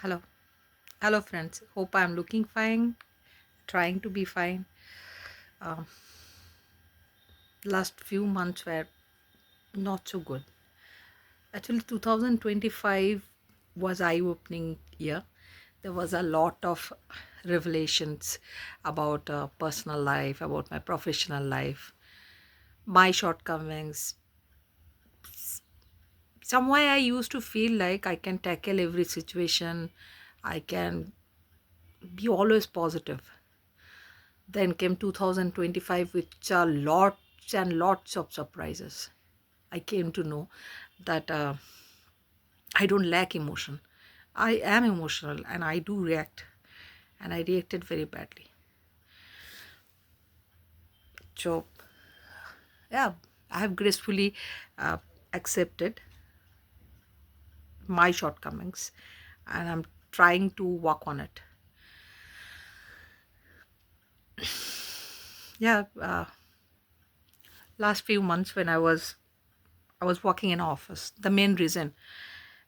Hello. Hello, friends. Hope I'm looking fine, trying to be fine. Um, Last few months were not so good. Actually, 2025 was eye-opening year. There was a lot of revelations about personal life, about my professional life, my shortcomings. Somewhere I used to feel like I can tackle every situation. I can be always positive. Then came 2025, which are lots and lots of surprises. I came to know that I don't lack emotion. I am emotional and I do react, and I reacted very badly. So, yeah, I have gracefully uh, accepted my shortcomings and I'm trying to work on it. Yeah, last few months when I was working in office, the main reason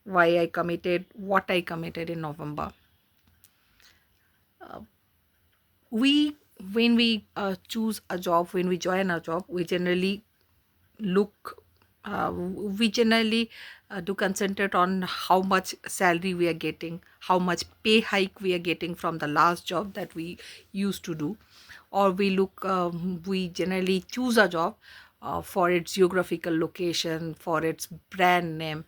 why I committed what I committed in November, we when we choose a job, when we join a job, we generally look we generally do concentrate on how much salary we are getting, how much pay hike we are getting from the last job that we used to do, or we generally choose a job for its geographical location, for its brand name.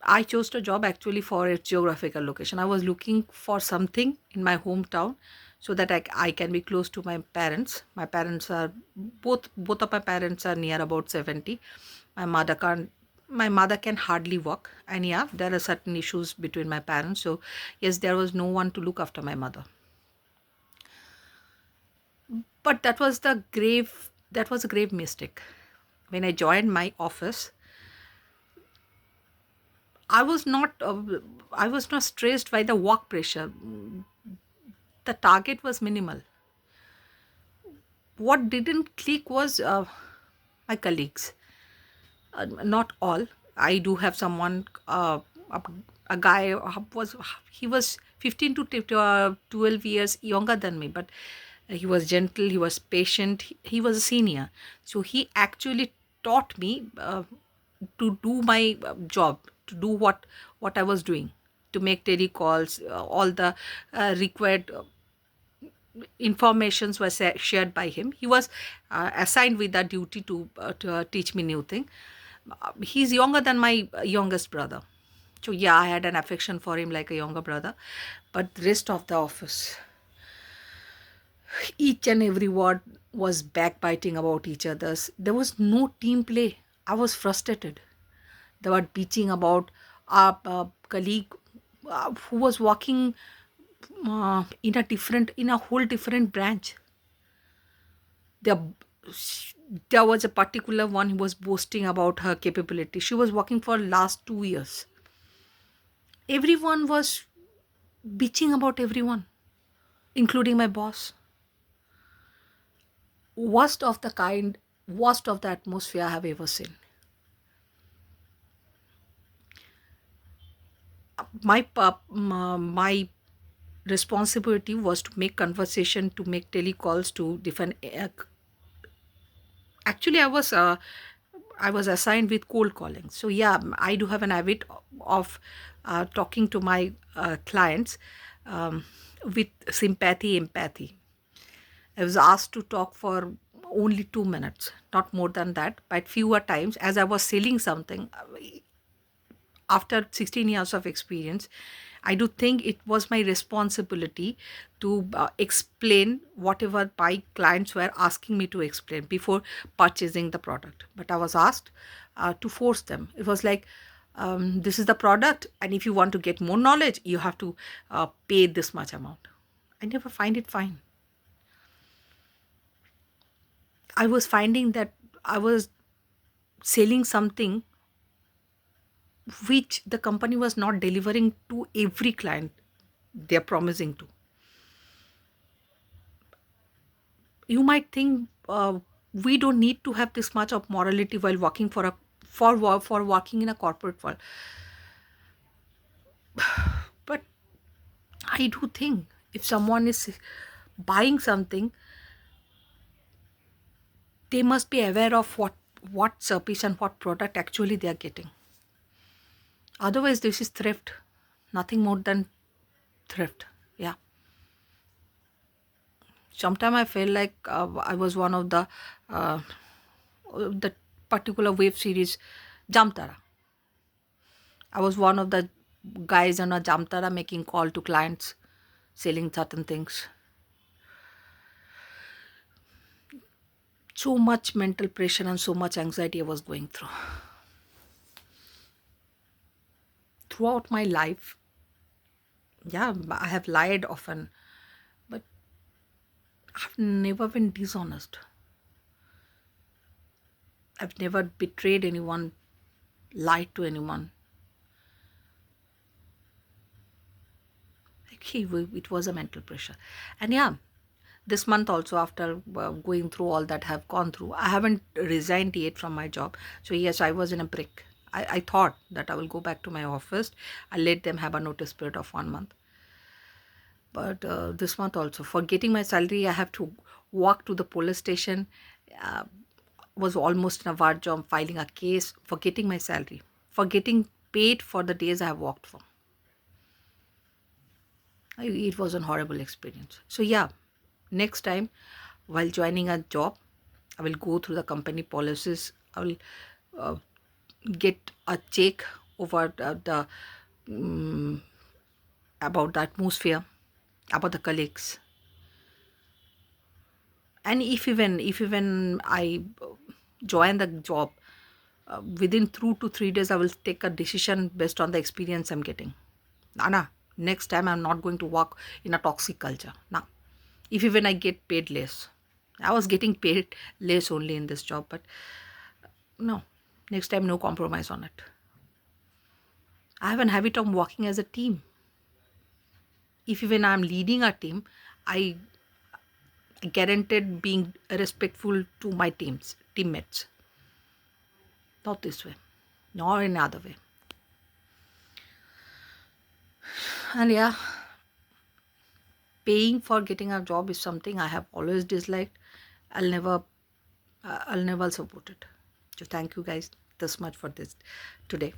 I chose the job actually for its geographical location. I was looking for something in my hometown so that I can be close to my parents. My parents are both of my parents are near about 70. My mother can't my mother can hardly walk, and yeah, there are certain issues between my parents. So yes, there was no one to look after my mother. But that was a grave mistake. When I joined my office, I was not I was not stressed by the work pressure. The target was minimal. What didn't click was my colleagues. Not all. I do have someone, a, a guy was he was 15 to 12 years younger than me, but he was gentle, he was patient, he was a senior. So he actually taught me to do my job, to do what I was doing, to make telecalls, all the required informations were shared by him. He was assigned with that duty to teach me new thing. He's younger than my youngest brother. So yeah, I had an affection for him like a younger brother. But the rest of the office, each and every word was backbiting about each other's. There was no team play. I was frustrated. They were bitching about our colleague who was working in a whole different branch. There, there was a particular one who was boasting about her capability. She was working for last 2 years. Everyone was bitching about everyone, including my boss. Worst of the kind, worst of the atmosphere I have ever seen. My responsibility was to make conversation, to make telecalls, to defend. Actually, I was assigned with cold calling. So yeah, I do have an habit of talking to my clients um, with sympathy, empathy. I was asked to talk for only 2 minutes, not more than that. But fewer times, as I was selling something, after 16 years of experience, I do think it was my responsibility to explain whatever my clients were asking me to explain before purchasing the product. But I was asked to force them. It was like, this is the product, and if you want to get more knowledge, you have to pay this much amount. I never find it fine. I was finding that I was selling something which the company was not delivering to every client they're promising to. You might think we don't need to have this much of morality while working for working in a corporate world, I do think if someone is buying something, they must be aware of what service and what product actually they are getting. Otherwise, this is thrift, nothing more than thrift. Yeah. Sometimes I feel like I was one of the particular web series Jamtara. I was one of the guys on a Jamtara making call to clients, selling certain things. So much mental pressure and so much anxiety I was going through. Throughout my life, yeah, I have lied often, but I've never been dishonest. I've never betrayed anyone, lied to anyone. Okay, it was a mental pressure. And yeah, this month also, after going through all that I've gone through, I haven't resigned yet from my job. So yes, I was in a break. I thought that I will go back to my office. I let them have a notice period of 1 month. But this month also, for getting my salary, I have to walk to the police station. uh, was almost in a war job filing a case for getting my salary, for getting paid for the days I have worked for. It was a horrible experience. So yeah, next time while joining a job, I will go through the company policies. I will uh, get a check over the about the atmosphere, about the colleagues, and if even I join the job, within 2 to 3 days I will take a decision based on the experience I'm getting. Nana, next time I'm not going to work in a toxic culture. Now, if even I get paid less, I was getting paid less only in this job, but no, next time no compromise on it. I have an habit of working as a team. If even I'm leading a team, I guaranteed being respectful to my teammates. Not this way, nor any other way. And yeah, paying for getting a job is something I have always disliked. I'll never, I'll never support it. So thank you guys this much for this today.